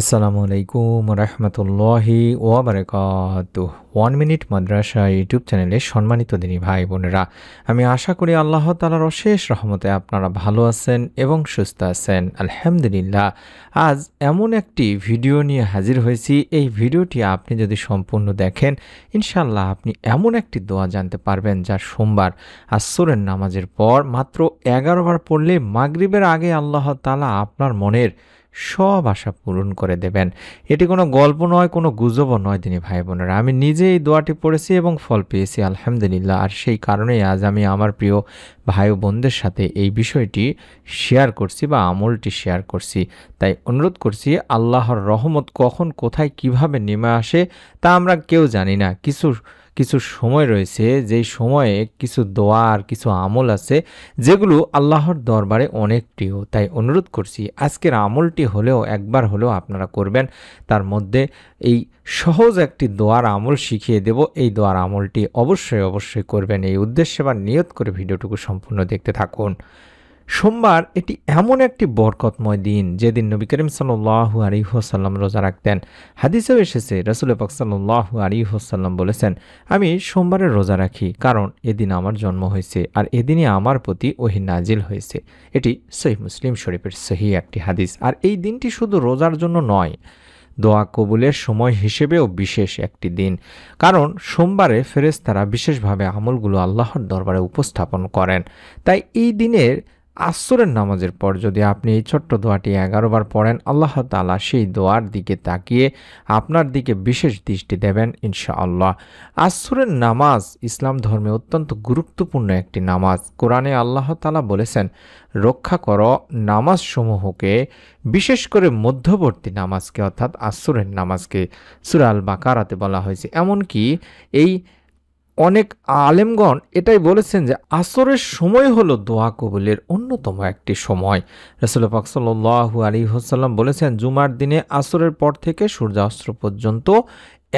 আসসালামু আলাইকুম রহমতুল্লাহি ওয়াবারাকাতুহ। 1 মিনিট মাদ্রাসা ইউটিউব চ্যানেলে সম্মানিত দিনী ভাই বোনেরা, আমি আশা করি আল্লাহ তাআলার অশেষ রহমতে আপনারা ভালো আছেন এবং সুস্থ আছেন। আলহামদুলিল্লাহ। আজ এমন একটি ভিডিও নিয়ে হাজির হয়েছি। এই ভিডিওটি আপনি যদি সম্পূর্ণ দেখেন, ইনশাআল্লাহ আপনি এমন একটি দোয়া জানতে পারবেন যা সোমবার আসরের নামাজের পর মাত্র 11 বার পড়লে মাগরিবের আগে আল্লাহ তাআলা আপনার মনের সব আশা পূরণ করে দেবেন। এটি কোনো গল্প নয়, কোনো গুজবও নয় দিনী ভাই বোনেরা। আমি নিজে এই দোয়াটি পড়েছি এবং ফল পেয়েছি আলহামদুলিল্লাহ। আর সেই কারণেই আজ আমি আমার প্রিয় ভাই ও বোনদের সাথে এই বিষয়টি শেয়ার করছি বা আমলটি শেয়ার করছি। তাই অনুরোধ করছি, আল্লাহর রহমত কখন কোথায় কিভাবে নেমে আসে তা আমরা কেউ জানি না। কিছু সময় রয়েছে, যেই সময়ে কিছু দোয়া আর কিছু আমল আছে যেগুলো আল্লাহর দরবারে অনেক প্রিয়। তাই অনুরোধ করছি, আজকের আমলটি হলেও একবার হলেও আপনারা করবেন। তার মধ্যে এই সহজ একটি দোয়ার আমল শিখিয়ে দেব। এই দোয়ার আমলটি অবশ্যই করবেন। এই উদ্দেশ্যে বা নিয়ত করে ভিডিওটুকু সম্পূর্ণ দেখতে থাকুন। সোমবার এটি এমন একটি বরকতময় দিন যেদিন নবী করিম সাল্লাল্লাহু আলাইহি ওয়াসাল্লাম রোজা রাখতেন। হাদিসেও এসেছে, রাসূল পাক সাল্লাল্লাহু আলাইহি ওয়াসাল্লাম বলেছেন, আমি সোমবারের রোজা রাখি কারণ এদিন আমার জন্ম হয়েছে আর এদিনই আমার প্রতি ওহী নাজিল হয়েছে। এটি সহিহ মুসলিম শরীফের সহিহ একটি হাদিস। আর এই দিনটি শুধু রোজার জন্য নয়, দোয়া কবুলের সময় হিসেবেও বিশেষ একটি দিন। কারণ সোমবারে ফেরেশতারা বিশেষভাবে আমলগুলো আল্লাহর দরবারে উপস্থাপন করেন। তাই এই দিনের আসরের নামাজের পর যদি আপনি এই ছোট্ট দোয়াটি 11 বার পড়েন, আল্লাহ তাআলা সেই দোয়ার দিকে তাকিয়ে আপনার দিকে বিশেষ দৃষ্টি দেবেন ইনশাআল্লাহ। আসরের নামাজ ইসলাম ধর্মে অত্যন্ত গুরুত্বপূর্ণ একটি নামাজ। কোরআনে আল্লাহ তাআলা বলেছেন, রক্ষা করো নামাজসমূহকে, বিশেষ করে মধ্যবর্তী নামাজকে অর্থাৎ আসরের নামাজকে। সূরা আল বাকারাতে বলা হয়েছে। এমনকি এই অনেক আলেমগণ এটাই বলেছেন যে আসরের সময় হলো দোয়া কবুলের অন্যতম একটি সময়। রাসূল পাক সাল্লাল্লাহু আলাইহি ওয়াসাল্লাম বলেছেন, জুমার দিনে আসরের পর থেকে সূর্যাস্ত পর্যন্ত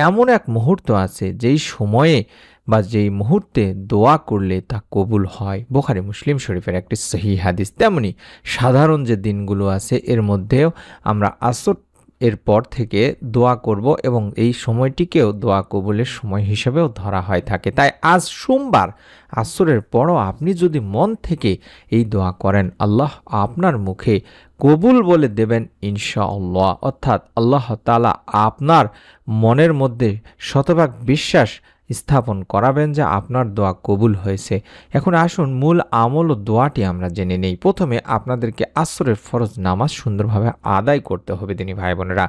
এমন এক মুহূর্ত আছে যেই সময়ে বা যেই মুহূর্তে দোয়া করলে তা কবুল হয়। বুখারী মুসলিম শরীফের একটি সহিহ হাদিস। তেমনি সাধারণ যে দিনগুলো আছে এর মধ্যেও আমরা আসর এরপর থেকে দোয়া করব এবং এই সময়টিকেও দোয়া কবুলের সময় হিসেবেও ধরা হয় থাকে। তাই আজ সোমবার আসরের পরও আপনি যদি মন থেকে এই দোয়া করেন, আল্লাহ আপনার মুখে কবুল বলে দেবেন ইনশাআল্লাহ। অর্থাৎ আল্লাহ তাআলা আপনার মনের মধ্যে শতভাগ বিশ্বাস স্থাপন করাবেন যে আপনার দোয়া কবুল হয়েছে। এখন আসুন মূল আমল ও দোয়াটি আমরা জেনে নেই। প্রথমে আপনাদেরকে আসরের ফরজ নামাজ সুন্দরভাবে আদায় করতে হবে দিনী ভাই বোনেরা।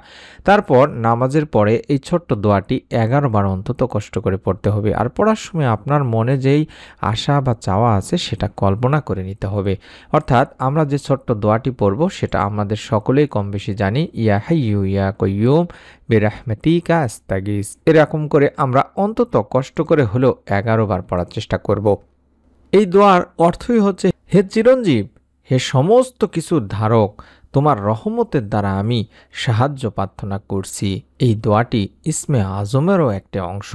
তারপর নামাজের পরে এই ছোট্ট দোয়াটি 11 বার অন্তত কষ্ট করে পড়তে হবে। আর পড়ার সময় আপনার মনে যেই আশা বা চাওয়া আছে সেটা কল্পনা করে নিতে হবে। অর্থাৎ আমরা যে ছোট্ট দোয়াটি পড়ব সেটা আমাদের সকলেই কম বেশি জানি, ইয়া হাইয়্যু ইয়া কাইয়্যুম বিরহমাতিকা আস্তাগীস। এরকম করে আমরা অন্তত কষ্ট করে হলেও 11 বার পড়ার চেষ্টা করব। এই দোয়ার অর্থই হচ্ছে, হে চিরঞ্জীব, হে সমস্ত কিছুর ধারক, তোমার রহমতের দ্বারা আমি সাহায্য প্রার্থনা করছি। এই দোয়াটি ইসমে আজমেরও একটি অংশ।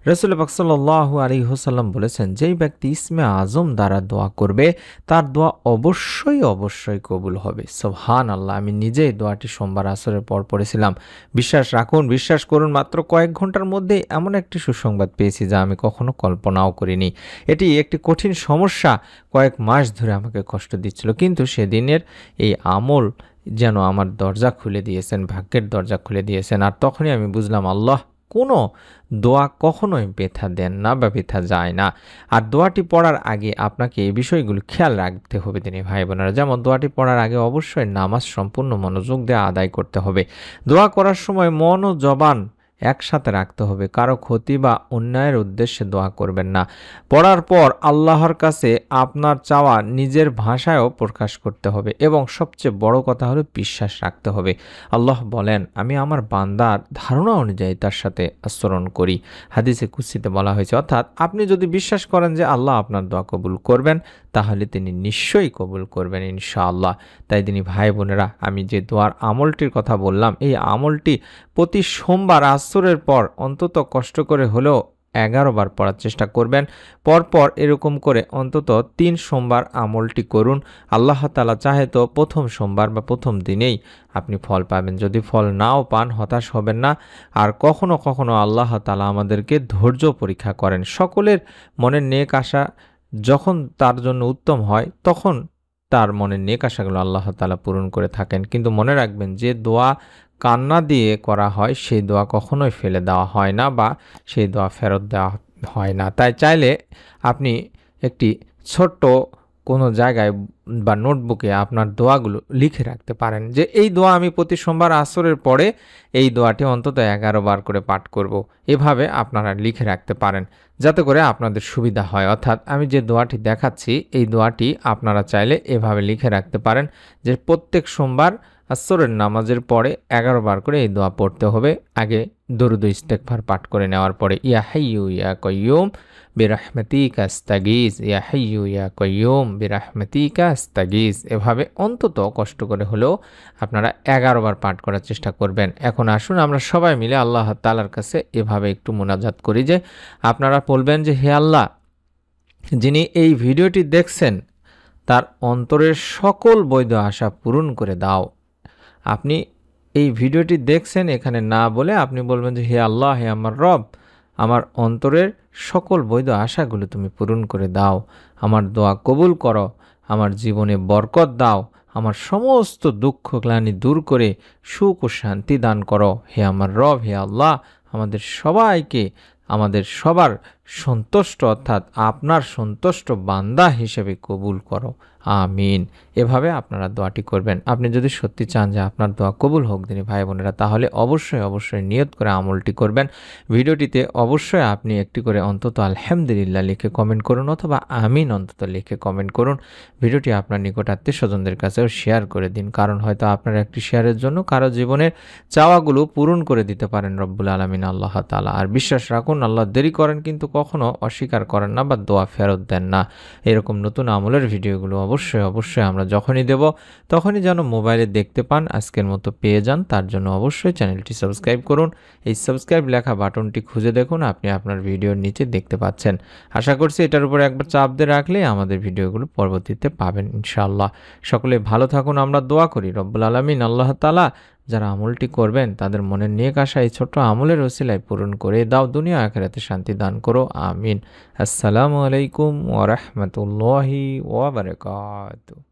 রাসূল পাক সাল্লাল্লাহু আলাইহি ওয়াসাল্লাম বলেছেন, যেই ব্যক্তি ইসমে আজম দ্বারা দোয়া করবে তার দোয়া অবশ্যই কবুল হবে। সুবহানাল্লাহ। আমি নিজেই দোয়াটি সোমবার আসরের পর পড়েছিলাম। বিশ্বাস করুন, মাত্র কয়েক ঘন্টার মধ্যেই এমন একটি সুসংবাদ পেয়েছি যা আমি কখনো কল্পনাও করিনি। এটি একটি কঠিন সমস্যা কয়েক মাস ধরে আমাকে কষ্ট দিচ্ছিল, কিন্তু সেদিনের এই আমল যেন আমার দরজা খুলে দিয়েছেন, ভাগ্যের দরজা খুলে দিয়েছেন। আর তখনই আমি বুঝলাম, আল্লাহ কোনো দোয়া কখনোই বৃথা দেন না বা বৃথা যায় না। আর দোয়াটি পড়ার আগে আপনাকে এই বিষয়গুলো খেয়াল রাখতে হবে দিনী ভাই বোনেরা। যেমন দোয়াটি পড়ার আগে অবশ্যই নামাজ সম্পূর্ণ মনোযোগ দিয়ে আদায় করতে হবে। দোয়া করার সময় মন ও জবান একসাথে রাখতে হবে। কারো ক্ষতি বা অন্যায়ের উদ্দেশ্যে দোয়া করবেন না। পড়ার পর আল্লাহর কাছে আপনার চাওয়া নিজের ভাষায়ও প্রকাশ করতে হবে এবং সবচেয়ে বড় কথা হলো বিশ্বাস রাখতে হবে। আল্লাহ বলেন, আমি আমার বান্দার ধারণা অনুযায়ী তার সাথে আচরণ করি। হাদিসে কুদসিতে বলা হয়েছে। অর্থাৎ আপনি যদি বিশ্বাস করেন যে আল্লাহ আপনার দোয়া কবুল করবেন, তাহলে তিনি নিশ্চয়ই কবুল করবেন ইনশাআল্লাহ। তাই দিনী ভাই বোনেরা, আমি যে দোয়ার আমলটির কথা বললাম, এই আমলটি প্রতি সোমবার আসরের পর অন্তত কষ্ট করে হলেও 11 বার পড়ার চেষ্টা করবেন। পরপর এরকম করে অন্তত 3 সোমবার আমলটি করুন। আল্লাহ তাআলা চাহে তো প্রথম সোমবার বা প্রথম দিনেই আপনি ফল পাবেন। যদি ফল নাও পান হতাশ হবেন না। আর কখনো কখনো আল্লাহ তাআলা আমাদেরকে ধৈর্য পরীক্ষা করেন। সকলের মনের নেক আশা যখন তার জন্য উত্তম হয় তখন তার মনের নেক আশাগুলো আল্লাহ তাআলা পূরণ করে থাকেন। কিন্তু মনে রাখবেন যে দোয়া কান্না দিয়ে করা হয় সেই দোয়া কখনোই ফেলে দেওয়া হয় না বা সেই দোয়া ফেরত দেওয়া হয় না। তাই চাইলে আপনি একটি ছোট্ট কোনো জায়গায় বা নোটবুকে আপনার দোয়াগুলো লিখে রাখতে পারেন যে এই দোয়া আমি প্রতি সোমবার আসরের পরে এই দোয়াটি অন্তত 11 বার করে পাঠ করব। এভাবে আপনারা লিখে রাখতে পারেন যাতে করে আপনাদের সুবিধা হয়। অর্থাৎ আমি যে দোয়াটি দেখাচ্ছি এই দোয়াটি আপনারা চাইলে এভাবে লিখে রাখতে পারেন যে প্রত্যেক সোমবার আসরের নামাজের পরে 11 বার করে এই দোয়া পড়তে হবে। আগে দরুদ ও ইস্তেগফার পাঠ করে নেওয়ার পরে ইয়া হাইয়্যু ইয়া কাইয়্যুম বিরাহমাতিকা আস্তাগীথ, ইয়া হাইয়্যু ইয়া কাইয়্যুম বিরাহমাতিকা আস্তাগীথ। এভাবে অন্তত কষ্ট করে হলেও আপনারা 11 বার পাঠ করার চেষ্টা করবেন। এখন আসুন আমরা সবাই মিলে আল্লাহ তাআলার কাছে এভাবে একটু মোনাজাত করি যে আপনারা বলবেন যে হে আল্লাহ, যিনি এই ভিডিওটি দেখছেন তার অন্তরের সকল বৈধ আশা পূরণ করে দাও। আপনি এই ভিডিওটি দেখছেন এখানে না বলে আপনি বলবেন যে হে আল্লাহ, হে আমার রব, আমার অন্তরের সকল বৈধ আশাগুলো তুমি পূরণ করে দাও, আমার দোয়া কবুল করো, আমার জীবনে বরকত দাও, আমার সমস্ত দুঃখ গ্লানি দূর করে সুখ ও শান্তি দান করো। হে আমার রব, হে আল্লাহ, আমাদের সবাইকে আমাদের সবার সন্তুষ্ট অর্থাৎ আপনার সন্তুষ্ট বান্দা হিসেবে কবুল করো, আমিন। এভাবে আপনারা দোয়াটি করবেন। আপনি যদি সত্যি চান যে আপনার দোয়া কবুল হোক দিনী ভাই বোনেরা, তাহলে অবশ্যই নিয়ত করে আমলটি করবেন। ভিডিওটিতে অবশ্যই আপনি একটি করে অন্তত আলহামদুলিল্লাহ লিখে কমেন্ট করুন অথবা আমিন অন্তত লিখে কমেন্ট করুন। ভিডিওটি আপনার নিকট আত্মীয় স্বজনদের কাছেও শেয়ার করে দিন, কারণ হয়তো আপনার একটি শেয়ারের জন্য কারো জীবনের চাওয়াগুলো পূরণ করে দিতে পারেন রব্বুল আলামিন আল্লাহ তাআলা। আর বিশ্বাস রাখুন আল্লাহ দেরি করেন কিন্তু কখনো অস্বীকার করেন না বা দোয়া ফেরত দেন না। এরকম নতুন আমলের ভিডিওগুলো অবশ্যই আমরা যখনই দেব তখনই যেন মোবাইলে দেখতে পান, আজকের মতো পেয়ে যান। তার জন্য অবশ্যই চ্যানেলটি সাবস্ক্রাইব করুন। এই সাবস্ক্রাইব লেখা বাটনটি খুঁজে দেখুন, আপনি আপনার ভিডিওর নিচে দেখতে পাচ্ছেন। আশা করছি এটার উপর একবার চাপ দিয়ে রাখলে আমাদের ভিডিওগুলো পরবর্তীতে পাবেন ইনশাআল্লাহ। সকলে ভালো থাকুন, আমরা দোয়া করি রব্বুল আলামিন আল্লাহ তাআলা যারা আমলটি করবেন তাদের মনের নেক আশা এই ছোট্ট আমলের ওসিলায় পূরণ করে দাও, দুনিয়া আখিরাতে শান্তি দান করো, আমিন। আসসালামু আলাইকুম ওয়া রাহমাতুল্লাহি ওয়া বারাকাতুহু।